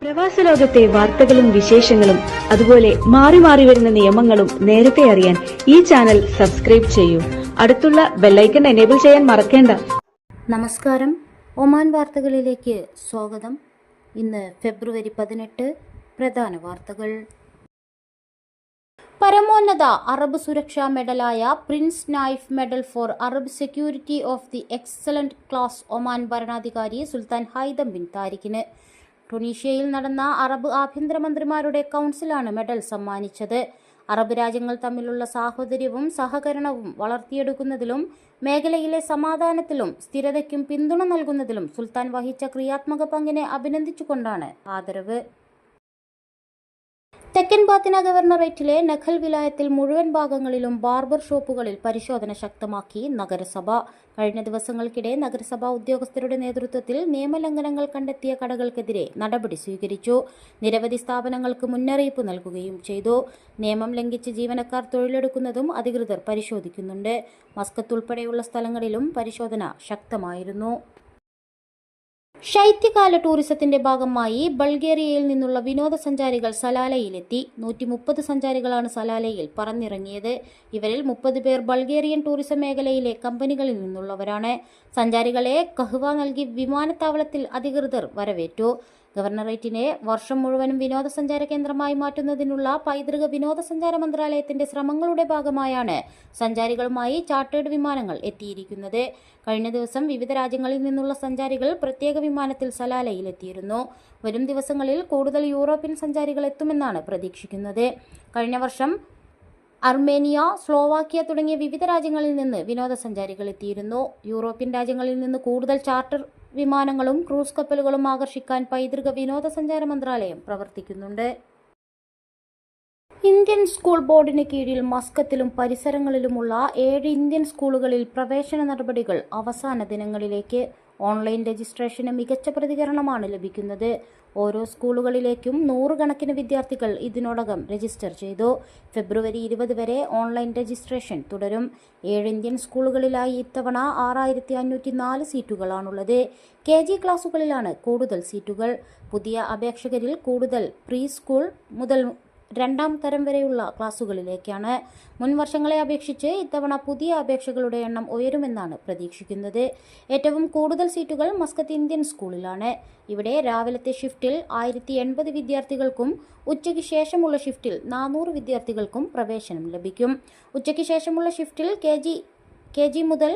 പ്രവാസ ലോകത്തെ വാർത്തകളും വിശേഷങ്ങളും അതുപോലെ മാറി മാറി വരുന്ന നിയമങ്ങളും നേരത്തെ അറിയാൻ ഈ ചാനൽ സബ്സ്ക്രൈബ് ചെയ്യൂ. അടുത്തുള്ള ബെല്ലൈക്കൺ എനേബിൾ ചെയ്യാൻ മറക്കേണ്ട. നമസ്കാരം, ഒമാൻ വാർത്തകളിലേക്ക് സ്വാഗതം. ഇന്ന് ഫെബ്രുവരി 18. പ്രധാന വാർത്തകൾ. പരമോന്നത അറബ് സുരക്ഷാ മെഡലായ prince Naif medal for Arab security of the excellent class Oman ഭരണാധികാരി സുൽത്താൻ ഹൈതം ബിൻ താരിഖിന്. ടുണീഷ്യയിൽ നടന്ന അറബ് ആഭ്യന്തരമന്ത്രിമാരുടെ കൗൺസിലാണ് മെഡൽ സമ്മാനിച്ചത്. അറബ് രാജ്യങ്ങൾ തമ്മിലുള്ള സാഹോദര്യവും സഹകരണവും വളർത്തിയെടുക്കുന്നതിലും മേഖലയിലെ സമാധാനത്തിലും സ്ഥിരതയ്ക്കും പിന്തുണ നൽകുന്നതിലും സുൽത്താൻ വഹിച്ച ക്രിയാത്മക പങ്കിനെ അഭിനന്ദിച്ചുകൊണ്ടാണ് ആദരവ്. തെക്കൻ ബാത്തിന ഗവർണറേറ്റിലെ നഖൽ വിലായത്തിൽ മുഴുവൻ ഭാഗങ്ങളിലും ബാർബർ ഷോപ്പുകളിൽ പരിശോധന ശക്തമാക്കി നഗരസഭ. കഴിഞ്ഞ ദിവസങ്ങൾക്കിടെ നഗരസഭാ ഉദ്യോഗസ്ഥരുടെ നേതൃത്വത്തിൽ നിയമലംഘനങ്ങൾ കണ്ടെത്തിയ കടകൾക്കെതിരെ നടപടി സ്വീകരിച്ചു. നിരവധി സ്ഥാപനങ്ങൾക്ക് മുന്നറിയിപ്പ് നൽകുകയും ചെയ്തു. നിയമം ലംഘിച്ച് ജീവനക്കാർ തൊഴിലെടുക്കുന്നതും അധികൃതർ പരിശോധിക്കുന്നുണ്ട്. മസ്കത്ത് ഉൾപ്പെടെയുള്ള സ്ഥലങ്ങളിലും പരിശോധന ശക്തമായിരുന്നു. ശൈത്യകാല ടൂറിസത്തിന്റെ ഭാഗമായി ബൾഗേറിയയിൽ നിന്നുള്ള വിനോദസഞ്ചാരികൾ സലാലയിലെത്തി. 130 സഞ്ചാരികളാണ് സലാലയിൽ പറന്നിറങ്ങിയത്. ഇവരിൽ 30 പേർ ബൾഗേറിയൻ ടൂറിസം മേഖലയിലെ കമ്പനികളിൽ നിന്നുള്ളവരാണ്. സഞ്ചാരികളെ കഹ്വ നൽകി വിമാനത്താവളത്തിൽ അധികൃതർ വരവേറ്റു. ഗവർണറേറ്റിനെ വർഷം മുഴുവനും വിനോദസഞ്ചാര കേന്ദ്രമായി മാറ്റുന്നതിനുള്ള പൈതൃക വിനോദസഞ്ചാര മന്ത്രാലയത്തിന്റെ ശ്രമങ്ങളുടെ ഭാഗമായാണ് സഞ്ചാരികളുമായി ചാർട്ടേഡ് വിമാനങ്ങൾ എത്തിയിരിക്കുന്നത്. കഴിഞ്ഞ ദിവസം വിവിധ രാജ്യങ്ങളിൽ നിന്നുള്ള സഞ്ചാരികൾ പ്രത്യേക വിമാനത്തിൽ സലാലയിൽ എത്തിയിരുന്നു. വരും ദിവസങ്ങളിൽ കൂടുതൽ യൂറോപ്യൻ സഞ്ചാരികൾ എത്തുമെന്നാണ് പ്രതീക്ഷിക്കുന്നത്. കഴിഞ്ഞ വർഷം അർമേനിയ, സ്ലോവാക്യ തുടങ്ങിയ വിവിധ രാജ്യങ്ങളിൽ നിന്ന് വിനോദസഞ്ചാരികൾ എത്തിയിരുന്നു. യൂറോപ്യൻ രാജ്യങ്ങളിൽ നിന്ന് കൂടുതൽ ചാർട്ടർ വിമാനങ്ങളും ക്രൂസ് കപ്പലുകളും ആകർഷിക്കാൻ പൈതൃക വിനോദസഞ്ചാര മന്ത്രാലയം പ്രവർത്തിക്കുന്നുണ്ട്. ഇന്ത്യൻ സ്കൂൾ ബോർഡിന് കീഴിൽ മസ്കത്തിലും പരിസരങ്ങളിലുമുള്ള 7 ഇന്ത്യൻ സ്കൂളുകളിൽ പ്രവേശന നടപടികൾ അവസാന ദിനങ്ങളിലേക്ക്. ഓൺലൈൻ രജിസ്ട്രേഷന് മികച്ച പ്രതികരണമാണ് ലഭിക്കുന്നത്. ഓരോ സ്കൂളുകളിലേക്കും 100 കണക്കിന് വിദ്യാർത്ഥികൾ ഇതിനോടകം രജിസ്റ്റർ ചെയ്തു. ഫെബ്രുവരി 20 വരെ ഓൺലൈൻ രജിസ്ട്രേഷൻ തുടരും. 7 ഇന്ത്യൻ സ്കൂളുകളിലായി ഇത്തവണ 6504 സീറ്റുകളാണുള്ളത്. KG ക്ലാസുകളിലാണ് കൂടുതൽ സീറ്റുകൾ. പുതിയ അപേക്ഷകരിൽ കൂടുതൽ പ്രീ സ്കൂൾ മുതൽ 2ാം തരം വരെയുള്ള ക്ലാസുകളിലേക്കാണ്. മുൻ വർഷങ്ങളെ അപേക്ഷിച്ച് ഇത്തവണ പുതിയ അപേക്ഷകളുടെ എണ്ണം ഉയരുമെന്നാണ് പ്രതീക്ഷിക്കുന്നത്. ഏറ്റവും കൂടുതൽ സീറ്റുകൾ മസ്കത്ത് ഇന്ത്യൻ സ്കൂളിലാണ്. ഇവിടെ രാവിലത്തെ ഷിഫ്റ്റിൽ 1080 വിദ്യാർത്ഥികൾക്കും ഉച്ചയ്ക്ക് ശേഷമുള്ള ഷിഫ്റ്റിൽ 400 വിദ്യാർത്ഥികൾക്കും പ്രവേശനം ലഭിക്കും. ഉച്ചയ്ക്ക് ശേഷമുള്ള ഷിഫ്റ്റിൽ KG മുതൽ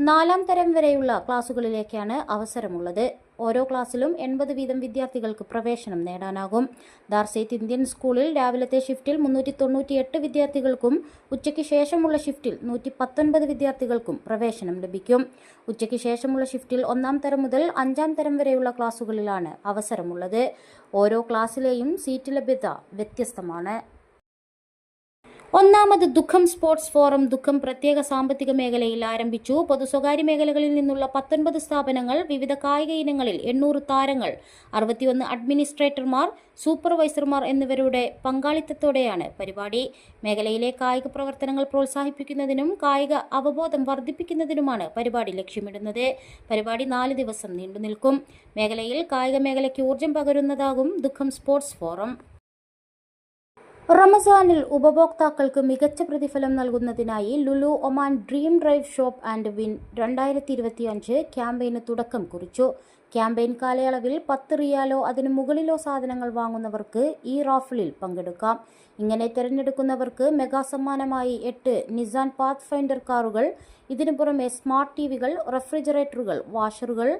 4ാം തരം വരെയുള്ള ക്ലാസുകളിലേക്കാണ് അവസരമുള്ളത്. ഓരോ ക്ലാസ്സിലും 80 വീതം വിദ്യാർത്ഥികൾക്ക് പ്രവേശനം നേടാനാകും. ദാർസെയ്ത്ത് ഇന്ത്യൻ സ്കൂളിൽ രാവിലത്തെ ഷിഫ്റ്റിൽ 398 വിദ്യാർത്ഥികൾക്കും ഉച്ചയ്ക്ക് ശേഷമുള്ള ഷിഫ്റ്റിൽ 119 വിദ്യാർത്ഥികൾക്കും പ്രവേശനം ലഭിക്കും. ഉച്ചയ്ക്ക് ശേഷമുള്ള ഷിഫ്റ്റിൽ 1ാം തരം മുതൽ 5ാം തരം വരെയുള്ള ക്ലാസുകളിലാണ് അവസരമുള്ളത്. ഓരോ ക്ലാസ്സിലെയും സീറ്റ് ലഭ്യത വ്യത്യസ്തമാണ്. 1ാമത് ദുഃഖം സ്പോർട്സ് ഫോറം ദുഃഖം പ്രത്യേക സാമ്പത്തിക മേഖലയിൽ ആരംഭിച്ചു. പൊതു സ്വകാര്യ മേഖലകളിൽ നിന്നുള്ള 19 സ്ഥാപനങ്ങൾ, വിവിധ കായിക ഇനങ്ങളിൽ 800 താരങ്ങൾ, 61 അഡ്മിനിസ്ട്രേറ്റർമാർ, സൂപ്പർവൈസർമാർ എന്നിവരുടെ പങ്കാളിത്തത്തോടെയാണ് പരിപാടി. മേഖലയിലെ കായിക പ്രവർത്തനങ്ങൾ പ്രോത്സാഹിപ്പിക്കുന്നതിനും കായിക അവബോധം വർദ്ധിപ്പിക്കുന്നതിനുമാണ് പരിപാടി ലക്ഷ്യമിടുന്നത്. പരിപാടി 4 ദിവസം നീണ്ടുനിൽക്കും. മേഖലയിൽ കായിക മേഖലയ്ക്ക് ഊർജ്ജം പകരുന്നതാകും ദുഃഖം സ്പോർട്സ് ഫോറം. റമസാനിൽ ഉപഭോക്താക്കൾക്ക് മികച്ച പ്രതിഫലം നൽകുന്നതിനായി Lulu Oman dream drive shop and win 2025 ക്യാമ്പയിന് തുടക്കം കുറിച്ചു. ക്യാമ്പയിൻ കാലയളവിൽ 10 റിയാലോ അതിനു മുകളിലോ സാധനങ്ങൾ വാങ്ങുന്നവർക്ക് ഈ റാഫിളിൽ പങ്കെടുക്കാം. ഇങ്ങനെ തിരഞ്ഞെടുക്കുന്നവർക്ക് മെഗാ സമ്മാനമായി 8 നിസാൻ പാത്ത് ഫൈൻഡർ കാറുകൾ, ഇതിനു പുറമെ സ്മാർട്ട് ടിവികൾ, റെഫ്രിജറേറ്ററുകൾ, വാഷറുകൾ,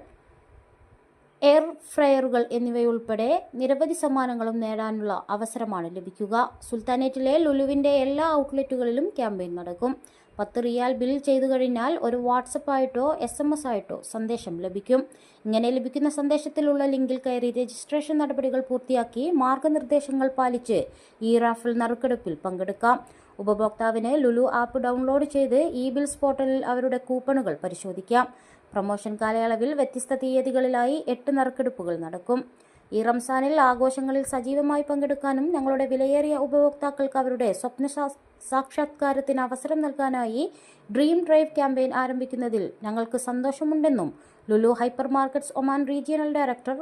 എയർ ഫ്രയറുകൾ എന്നിവയുൾപ്പെടെ നിരവധി സമ്മാനങ്ങളും നേടാനുള്ള അവസരമാണ് ലഭിക്കുക. സുൽത്താനേറ്റിലെ ലുലുവിന്റെ എല്ലാ ഔട്ട്ലെറ്റുകളിലും ക്യാമ്പയിൻ നടക്കും. 10 റിയാൽ ബിൽ ചെയ്തു കഴിഞ്ഞാൽ ഒരു വാട്സപ്പ് ആയിട്ടോ SMS ആയിട്ടോ സന്ദേശം ലഭിക്കും. ഇങ്ങനെ ലഭിക്കുന്ന സന്ദേശത്തിലുള്ള ലിങ്കിൽ കയറി രജിസ്ട്രേഷൻ നടപടികൾ പൂർത്തിയാക്കി മാർഗനിർദ്ദേശങ്ങൾ പാലിച്ച് ഈ റാഫിൾ നറുക്കെടുപ്പിൽ പങ്കെടുക്കാം. ഉപഭോക്താവിന് ലുലു ആപ്പ് ഡൗൺലോഡ് ചെയ്ത് ബിൽസ് പോർട്ടലിൽ അവരുടെ കൂപ്പണുകൾ പരിശോധിക്കാം. പ്രമോഷൻ കാലയളവിൽ വ്യത്യസ്ത തീയതികളിലായി 8 നറുക്കെടുപ്പുകൾ നടക്കും. ഈ റംസാനിൽ ആഘോഷങ്ങളിൽ സജീവമായി പങ്കെടുക്കാനും ഞങ്ങളുടെ വിലയേറിയ ഉപഭോക്താക്കൾക്ക് അവരുടെ സ്വപ്ന സാക്ഷാത്കാരത്തിന് അവസരം നൽകാനായി ഡ്രീം ഡ്രൈവ് ക്യാമ്പയിൻ ആരംഭിക്കുന്നതിൽ ഞങ്ങൾക്ക് സന്തോഷമുണ്ടെന്നും Lulu hypermarkets Oman regional director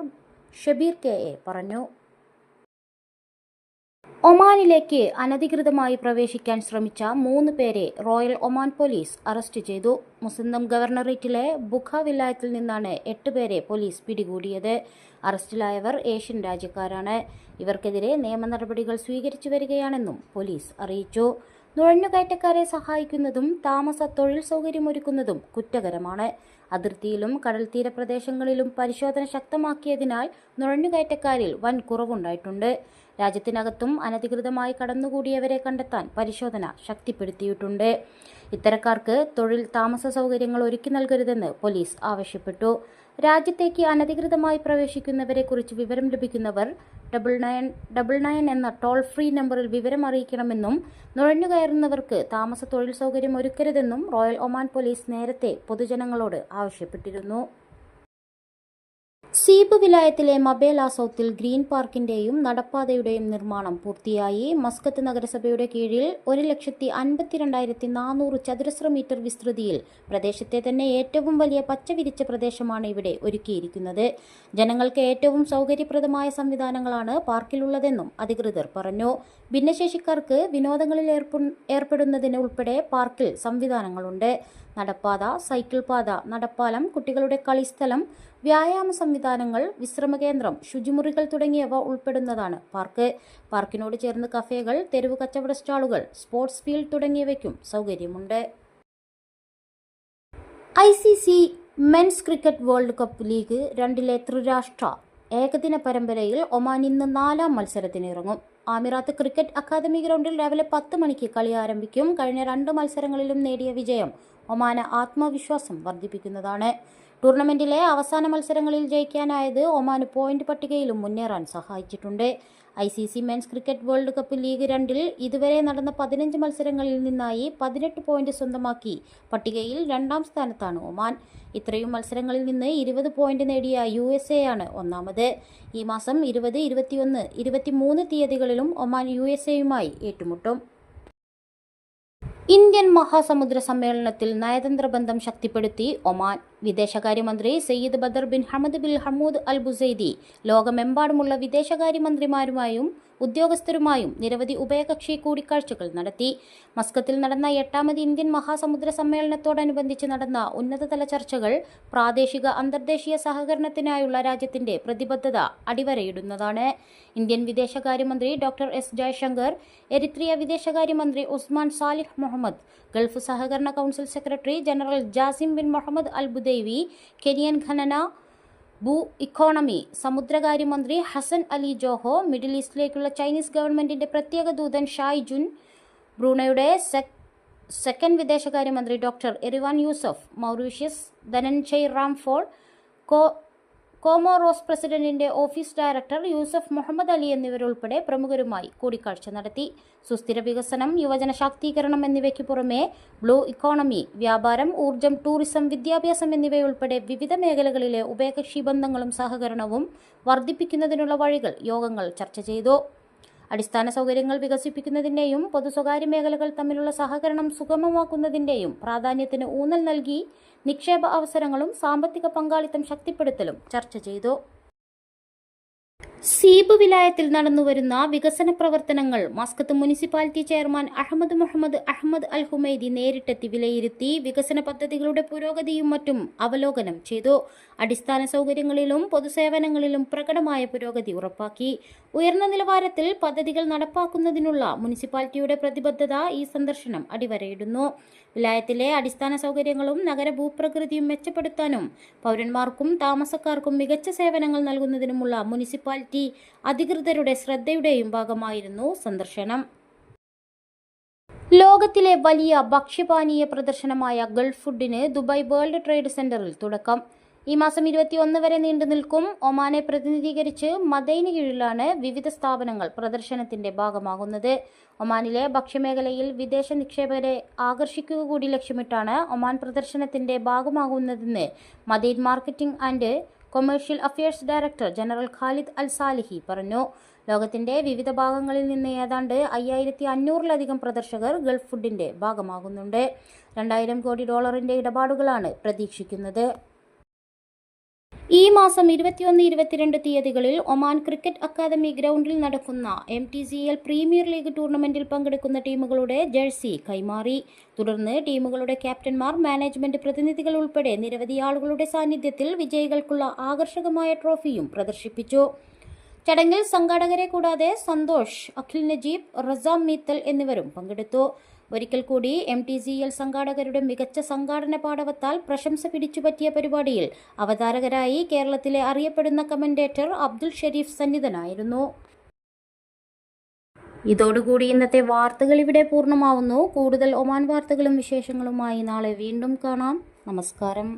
Shabeer KA പറഞ്ഞു. ഒമാനിലേക്ക് അനധികൃതമായി പ്രവേശിക്കാൻ ശ്രമിച്ച 3 പേരെ റോയൽ ഒമാൻ പോലീസ് അറസ്റ്റ് ചെയ്തു. മുസന്ദം ഗവർണറേറ്റിലെ ബുഖ വിലായത്തിൽ നിന്നാണ് 8 പേരെ പോലീസ് പിടികൂടിയത്. അറസ്റ്റിലായവർ ഏഷ്യൻ രാജ്യക്കാരാണ്. ഇവർക്കെതിരെ നിയമ നടപടികൾ സ്വീകരിച്ചു വരികയാണെന്നും പോലീസ് അറിയിച്ചു. നുഴഞ്ഞുകയറ്റക്കാരെ സഹായിക്കുന്നതും തൊഴിൽ സൗകര്യമൊരുക്കുന്നതും കുറ്റകരമാണ്. അതിർത്തിയിലും കടൽത്തീര പ്രദേശങ്ങളിലും പരിശോധന ശക്തമാക്കിയതിനാൽ നുഴഞ്ഞുകയറ്റക്കാരിൽ വൻ കുറവുണ്ടായിട്ടുണ്ട്. രാജ്യത്തിനകത്തും അനധികൃതമായി കടന്നുകൂടിയവരെ കണ്ടെത്താൻ പരിശോധന ശക്തിപ്പെടുത്തിയിട്ടുണ്ട്. ഇത്തരക്കാർക്ക് താമസ സൗകര്യങ്ങൾ ഒരുക്കി നൽകരുതെന്ന് പോലീസ് ആവശ്യപ്പെട്ടു. രാജ്യത്തേക്ക് അനധികൃതമായി പ്രവേശിക്കുന്നവരെക്കുറിച്ച് വിവരം ലഭിക്കുന്നവർ 9999 എന്ന ടോൾ ഫ്രീ നമ്പറിൽ വിവരം അറിയിക്കണമെന്നും നുഴഞ്ഞുകയറുന്നവർക്ക് തൊഴിൽ സൗകര്യം ഒരുക്കരുതെന്നും റോയൽ ഒമാൻ പോലീസ് നേരത്തെ പൊതുജനങ്ങളോട് ആവശ്യപ്പെട്ടിരുന്നു. സീബ് വിലായത്തിലെ മബേല സൗത്തിൽ ഗ്രീൻ പാർക്കിന്റെയും നടപ്പാതയുടെയും നിർമ്മാണം പൂർത്തിയായി. മസ്കത്ത് നഗരസഭയുടെ കീഴിൽ 1,52,400 ചതുരശ്ര മീറ്റർ വിസ്തൃതിയിൽ പ്രദേശത്തെ തന്നെ ഏറ്റവും വലിയ പച്ചവിരിച്ച പ്രദേശമാണ് ഇവിടെ ഒരുക്കിയിരിക്കുന്നത്. ജനങ്ങൾക്ക് ഏറ്റവും സൗകര്യപ്രദമായ സംവിധാനങ്ങളാണ് പാർക്കിലുള്ളതെന്നും അധികൃതർ പറഞ്ഞു. ഭിന്നശേഷിക്കാർക്ക് വിനോദങ്ങളിൽ ഏർപ്പെടുന്നതിന് ഉൾപ്പെടെ പാർക്കിൽ സംവിധാനങ്ങളുണ്ട്. നടപ്പാത, സൈക്കിൾ പാത, നടപ്പാലം, കുട്ടികളുടെ കളിസ്ഥലം, വ്യായാമ സംവിധാനങ്ങൾ, വിശ്രമകേന്ദ്രം, ശുചിമുറികൾ തുടങ്ങിയവ ഉൾപ്പെടുന്നതാണ് പാർക്ക്. പാർക്കിനോട് ചേർന്ന് കഫേകൾ, തെരുവ് കച്ചവട സ്റ്റാളുകൾ, സ്പോർട്സ് ഫീൽഡ് തുടങ്ങിയവയ്ക്കും സൗകര്യമുണ്ട്. ICC men's cricket world cup league 2 ത്രിരാഷ്ട്ര ഏകദിന പരമ്പരയിൽ ഒമാൻ ഇന്ന് 4ാം മത്സരത്തിനിറങ്ങും. ആമിറാത്ത് ക്രിക്കറ്റ് അക്കാദമി ഗ്രൗണ്ടിൽ രാവിലെ 10 മണിക്ക് കളി ആരംഭിക്കും. കഴിഞ്ഞ 2 മത്സരങ്ങളിലും നേടിയ വിജയം ഒമാന് ആത്മവിശ്വാസം വർദ്ധിപ്പിക്കുന്നതാണ്. ടൂർണമെന്റിലെ അവസാന മത്സരങ്ങളിൽ ജയിക്കാനായത് ഒമാന് പോയിന്റ് പട്ടികയിലും മുന്നേറാൻ സഹായിച്ചിട്ടുണ്ട്. ICC men's cricket world cup league 2-ൽ ഇതുവരെ നടന്ന 15 മത്സരങ്ങളിൽ നിന്നായി 18 പോയിന്റ് സ്വന്തമാക്കി പട്ടികയിൽ 2ാം സ്ഥാനത്താണ് ഒമാൻ. ഇത്രയും മത്സരങ്ങളിൽ നിന്ന് 20 പോയിന്റ് നേടിയ USA ആണ് ഒന്നാമത്. ഈ മാസം 20, 21, 23 തീയതികളിലും ഒമാൻ USAയുമായി ഏറ്റുമുട്ടും. ഇന്ത്യൻ മഹാസമുദ്ര സമ്മേളനത്തിൽ നയതന്ത്ര ബന്ധം ശക്തിപ്പെടുത്തി ഒമാൻ. വിദേശകാര്യമന്ത്രി Sayyid Badr bin Hamad bin Hamood Al Busaidi ലോകമെമ്പാടുമുള്ള വിദേശകാര്യമന്ത്രിമാരുമായും ഉദ്യോഗസ്ഥരുമായും നിരവധി ഉഭയകക്ഷി കൂടിക്കാഴ്ചകൾ നടത്തി. മസ്കത്തിൽ നടന്ന 8ാമത് ഇന്ത്യൻ മഹാസമുദ്ര സമ്മേളനത്തോടനുബന്ധിച്ച് നടന്ന ഉന്നതതല ചർച്ചകൾ പ്രാദേശിക അന്തർദേശീയ സഹകരണത്തിനായുള്ള രാജ്യത്തിന്റെ പ്രതിബദ്ധത അടിവരയിടുന്നതാണ്. ഇന്ത്യൻ വിദേശകാര്യമന്ത്രി ഡോക്ടർ S ജയശങ്കർ, എരിത്രിയ വിദേശകാര്യമന്ത്രി ഉസ്മാൻ സാലിഹ് മുഹമ്മദ്, ഗൾഫ് സഹകരണ council secretary general Jasim bin Muhammad al Budaiwi, Kenyan ഖനന, ഇക്കോണമി, സമുദ്രകാര്യമന്ത്രി ഹസൻ അലി ജോഹോ, മിഡിൽ ഈസ്റ്റിലേക്കുള്ള ചൈനീസ് ഗവൺമെന്റിന്റെ പ്രത്യേക ദൂതൻ ഷായ് ജുൻ, ബ്രൂണയുടെ സെക്കൻഡ് വിദേശകാര്യമന്ത്രി doctor Erywan Yusof, Mauritius Dhananjay Ramful, Comoros പ്രസിഡന്റിന്റെ office director Yusuf Muhammad Ali എന്നിവരുൾപ്പെടെ പ്രമുഖരുമായി കൂടിക്കാഴ്ച നടത്തി. സുസ്ഥിര വികസനം, യുവജന ശാക്തീകരണം എന്നിവയ്ക്ക് പുറമെ ബ്ലൂ ഇക്കോണമി, വ്യാപാരം, ഊർജ്ജം, ടൂറിസം, വിദ്യാഭ്യാസം എന്നിവയുൾപ്പെടെ വിവിധ മേഖലകളിലെ ഉഭയകക്ഷി ബന്ധങ്ങളും സഹകരണവും വർദ്ധിപ്പിക്കുന്നതിനുള്ള വഴികൾ യോഗങ്ങൾ ചർച്ച ചെയ്തു. അടിസ്ഥാന സൗകര്യങ്ങൾ വികസിപ്പിക്കുന്നതിന്റെയും പൊതു-സ്വകാര്യ മേഖലകൾ തമ്മിലുള്ള സഹകരണം സുഗമമാക്കുന്നതിന്റെയും പ്രാധാന്യത്തിന് ഊന്നൽ നൽകി നിക്ഷേപ അവസരങ്ങളും സാമ്പത്തിക പങ്കാളിത്തം ശക്തിപ്പെടുത്തലും ചർച്ച ചെയ്തു. സീബ് വിലായത്തിൽ നടന്നുവരുന്ന വികസന പ്രവർത്തനങ്ങൾ Muscat municipality chairman Ahmed Muhammad Ahmed al Humaidi നേരിട്ടെത്തി വിലയിരുത്തി വികസന പദ്ധതികളുടെ പുരോഗതിയും മറ്റും അവലോകനം ചെയ്തു. അടിസ്ഥാന സൗകര്യങ്ങളിലും പൊതുസേവനങ്ങളിലും പ്രകടമായ പുരോഗതി ഉറപ്പാക്കി. ഉയർന്ന നിലവാരത്തിൽ പദ്ധതികൾ നടപ്പാക്കുന്നതിനുള്ള മുനിസിപ്പാലിറ്റിയുടെ പ്രതിബദ്ധത ഈ സന്ദർശനം അടിവരയിടുന്നു. വിലായത്തിലെ അടിസ്ഥാന സൗകര്യങ്ങളും നഗര ഭൂപ്രകൃതിയും മെച്ചപ്പെടുത്താനും പൗരന്മാർക്കും താമസക്കാർക്കും മികച്ച സേവനങ്ങൾ നൽകുന്നതിനുമുള്ള മുനിസിപ്പാലിറ്റി അധികൃതരുടെ ശ്രദ്ധയുടെയും ഭാഗമായിരുന്നു സന്ദർശനം. ലോകത്തിലെ വലിയ ഭക്ഷ്യപാനീയ പ്രദർശനമായ ഗൾഫ് ഫുഡിന് ദുബായ് വേൾഡ് ട്രേഡ് സെന്ററിൽ തുടക്കം. ഈ മാസം 21 വരെ നീണ്ടു നിൽക്കും. ഒമാനെ പ്രതിനിധീകരിച്ച് മദൈന് കീഴിലാണ് വിവിധ സ്ഥാപനങ്ങൾ പ്രദർശനത്തിന്റെ ഭാഗമാകുന്നത്. ഒമാനിലെ ഭക്ഷ്യമേഖലയിൽ വിദേശ നിക്ഷേപകരെ ആകർഷിക്കുക കൂടി ലക്ഷ്യമിട്ടാണ് ഒമാൻ പ്രദർശനത്തിന്റെ ഭാഗമാകുന്നതെന്ന് Madayn marketing and commercial affairs director general Khalid al Salihi പറഞ്ഞു. ലോകത്തിന്റെ വിവിധ ഭാഗങ്ങളിൽ നിന്ന് ഏതാണ്ട് 5500-ലധികം പ്രദർശകർ ഗൾഫ് ഫുഡിന്റെ ഭാഗമാകുന്നുണ്ട്. $2,000 കോടി ഇടപാടുകളാണ് പ്രതീക്ഷിക്കുന്നത്. ഈ മാസം 21-22 തീയതികളിൽ ഒമാൻ ക്രിക്കറ്റ് അക്കാദമി ഗ്രൗണ്ടിൽ നടക്കുന്ന MTCL പ്രീമിയർ ലീഗ് ടൂർണമെന്റിൽ പങ്കെടുക്കുന്ന ടീമുകളുടെ ജേഴ്സി കൈമാറി. തുടർന്ന് ടീമുകളുടെ ക്യാപ്റ്റന്മാർ, മാനേജ്മെന്റ് പ്രതിനിധികൾ ഉൾപ്പെടെ നിരവധി ആളുകളുടെ സാന്നിധ്യത്തിൽ വിജയികൾക്കുള്ള ആകർഷകമായ ട്രോഫിയും പ്രദർശിപ്പിച്ചു. ചടങ്ങിൽ സംഘാടകരെ കൂടാതെ സന്തോഷ്, അഖിൽ നജീബ്, റസാം മീത്തൽ എന്നിവരും പങ്കെടുത്തു. ഒരിക്കൽ കൂടി MTCL സംഘാടകരുടെ മികച്ച സംഘാടന പാടവത്താൽ പ്രശംസ പിടിച്ചുപറ്റിയ പരിപാടിയിൽ അവതാരകരായി കേരളത്തിലെ അറിയപ്പെടുന്ന കമന്റേറ്റർ അബ്ദുൽ ഷരീഫ് സന്നിധനായിരുന്നു. ഇതോടുകൂടി ഇന്നത്തെ വാർത്തകൾ ഇവിടെ പൂർണ്ണമാവുന്നു. കൂടുതൽ ഒമാൻ വാർത്തകളും വിശേഷങ്ങളുമായി നാളെ വീണ്ടും കാണാം. നമസ്കാരം.